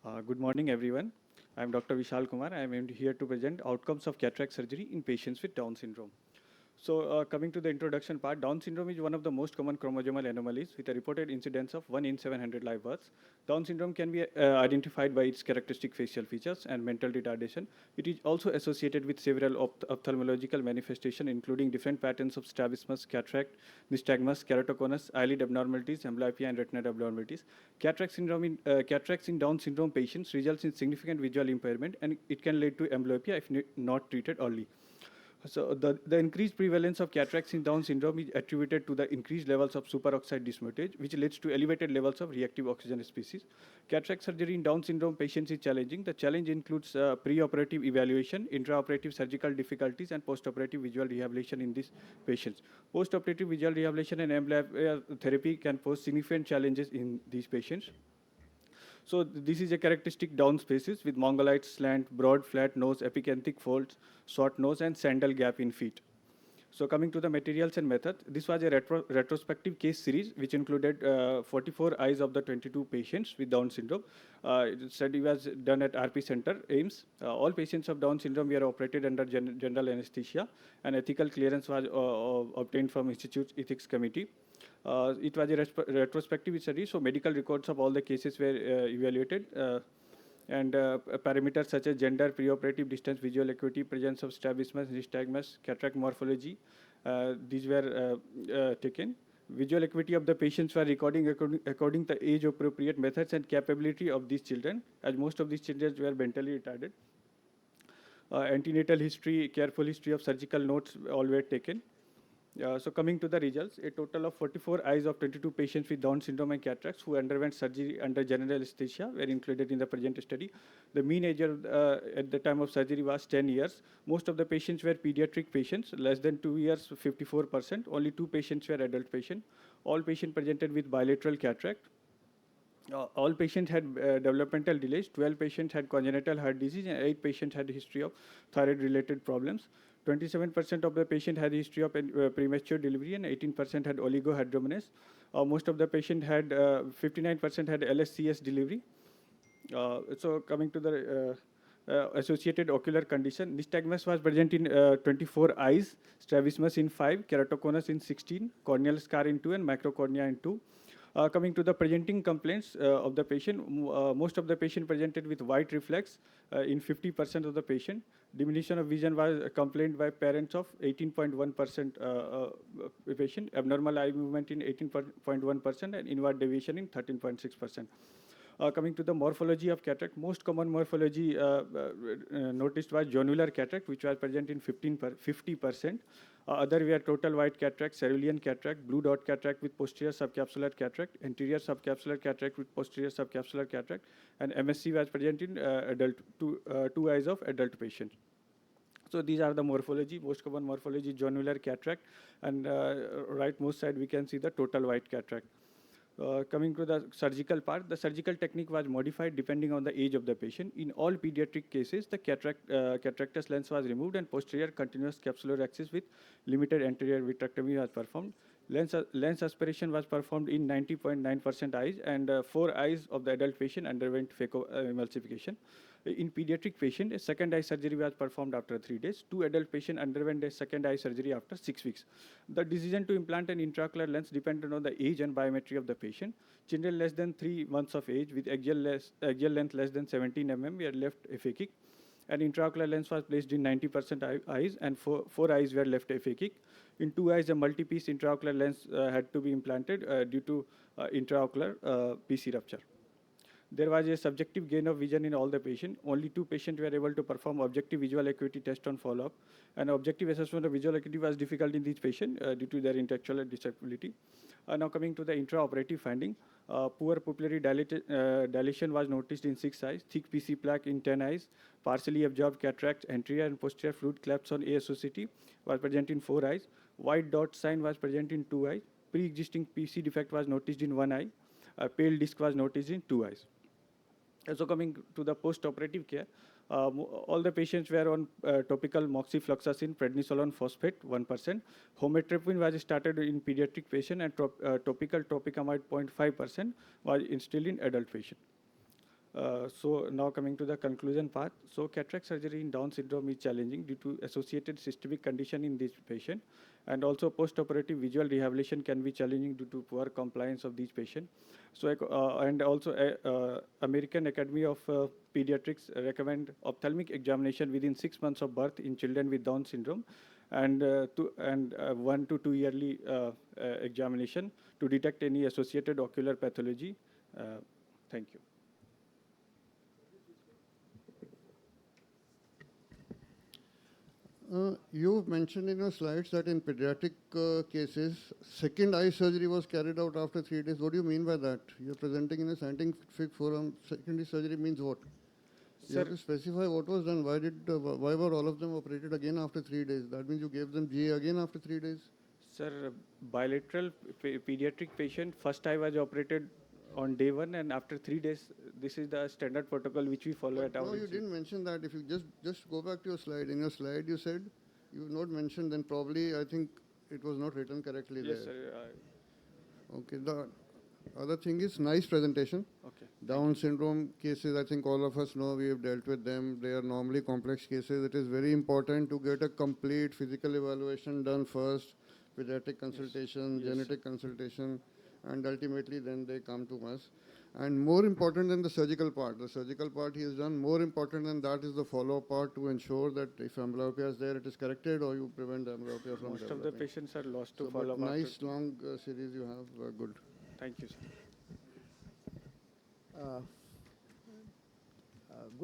Good morning, everyone. I'm Dr. Vishal Kumar. I'm here to present outcomes of cataract surgery in patients with Down syndrome. So, coming to the introduction part, Down syndrome is one of the most common chromosomal anomalies with a reported incidence of 1 in 700 live births. Down syndrome can be identified by its characteristic facial features and mental retardation. It is also associated with several ophthalmological manifestations, including different patterns of strabismus, cataract, nystagmus, keratoconus, eyelid abnormalities, amblyopia, and retinal abnormalities. Cataracts in Down syndrome patients results in significant visual impairment, and it can lead to amblyopia if not treated early. So the increased prevalence of cataracts in Down syndrome is attributed to the increased levels of superoxide dismutase, which leads to elevated levels of reactive oxygen species. Cataract surgery in Down syndrome patients is challenging. The challenge includes preoperative evaluation, intraoperative surgical difficulties, and postoperative visual rehabilitation in these patients. Postoperative visual rehabilitation and amblyopia therapy can pose significant challenges in these patients. So this is a characteristic down species with mongolite slant, broad flat nose, epicanthic folds, short nose, and sandal gap in feet. So coming to the materials and method, this was a retrospective case series which included 44 eyes of the 22 patients with Down syndrome. The study was done at RP Center, AIMS. All patients of Down syndrome were operated under general anesthesia, and ethical clearance was obtained from Institute Ethics Committee. It was a retrospective study, so medical records of all the cases were evaluated. And parameters such as gender, preoperative distance, visual acuity, presence of strabismus, nystagmus, cataract morphology, these were taken. Visual acuity of the patients were recording according to age-appropriate methods and capability of these children, as most of these children were mentally retarded. Antenatal history, careful history of surgical notes, all were taken. So coming to the results, a total of 44 eyes of 22 patients with Down syndrome and cataracts who underwent surgery under general anesthesia were included in the present study. The mean age at the time of surgery was 10 years. Most of the patients were pediatric patients, less than 2 years, 54%. Only 2 patients were adult patients. All patients presented with bilateral cataract. All patients had developmental delays. 12 patients had congenital heart disease, and 8 patients had a history of thyroid-related problems. 27% of the patient had a history of premature delivery, and 18% had oligohydramnios. Most of the patient had 59% had LSCS delivery. So coming to the associated ocular condition, nystagmus was present in 24 eyes, strabismus in 5, keratoconus in 16, corneal scar in 2, and microcornea in 2. Coming to the presenting complaints of the patient, most of the patient presented with white reflex in 50% of the patient. Diminution of vision was complained by parents of 18.1% patient, abnormal eye movement in 18.1%, and inward deviation in 13.6%. Coming to the morphology of cataract, most common morphology noticed was zonular cataract, which was present in 50%. Other were total white cataract, cerulean cataract, blue dot cataract with posterior subcapsular cataract, anterior subcapsular cataract with posterior subcapsular cataract, and MSC was present in two eyes of adult patients. So these are the morphology. Most common morphology, zonular cataract, and rightmost side we can see the total white cataract. Coming to the surgical part, the surgical technique was modified depending on the age of the patient. In all pediatric cases, the cataractous lens was removed and posterior continuous capsular axis with limited anterior vitrectomy was performed. Lens aspiration was performed in 90.9% eyes, and 4 eyes of the adult patient underwent phacoemulsification. In pediatric patient, a second eye surgery was performed after 3 days. 2 adult patients underwent a second eye surgery after 6 weeks. The decision to implant an intraocular lens depended on the age and biometry of the patient. Children less than 3 months of age with axial length less than 17 mm were left aphakic. An intraocular lens was placed in 90% eyes, and 4 eyes were left aphakic. In 2 eyes, a multi-piece intraocular lens had to be implanted due to intraocular PC rupture. There was a subjective gain of vision in all the patients. Only 2 patients were able to perform objective visual acuity test on follow-up. An objective assessment of visual acuity was difficult in these patients due to their intellectual disability. Now coming to the intraoperative finding, poor pupillary dilation was noticed in 6 eyes, thick PC plaque in 10 eyes, partially absorbed cataract, anterior and posterior fluid collapse on ASOCT was present in 4 eyes, white dot sign was present in 2 eyes, pre-existing PC defect was noticed in 1 eye, pale disc was noticed in 2 eyes. So coming to the post-operative care, all the patients were on topical moxifloxacin, prednisolone phosphate 1%. Homeotropin was started in pediatric patient, and topical tropicamide 0.5% was instilled in adult patient. So now coming to the conclusion part. So cataract surgery in Down syndrome is challenging due to associated systemic condition in this patient, and also post-operative visual rehabilitation can be challenging due to poor compliance of these patients. So and also American Academy of Pediatrics recommend ophthalmic examination within 6 months of birth in children with Down syndrome, and 1 to 2 yearly examination to detect any associated ocular pathology. Thank you. You've mentioned in your slides that in pediatric cases, second eye surgery was carried out after 3 days. What do you mean by that? You're presenting in a scientific forum. Secondary surgery means what? You have to specify what was done. Why were all of them operated again after 3 days? That means you gave them GA again after 3 days? Sir, bilateral pediatric patient, first eye was operated on day 1, and after 3 days, this is the standard protocol which we follow at our No, you institute. didn't mention that. If you just go back to your slide. In your slide, you said you've not mentioned. Then probably I think it was not written correctly Yes, there. sir. Okay. The other thing is nice presentation. Okay. Down syndrome cases, I think all of us know, we have dealt with them. They are normally complex cases. It is very important to get a complete physical evaluation done first, pediatric consultation, Yes. genetic consultation, and ultimately then they come to us. And more important than the surgical part he has done, more important than that is the follow-up part to ensure that if amblyopia is there, it is corrected or you prevent amblyopia from Most developing. of the patients are lost to So, follow-up. but nice long series you have, good. Thank you, sir.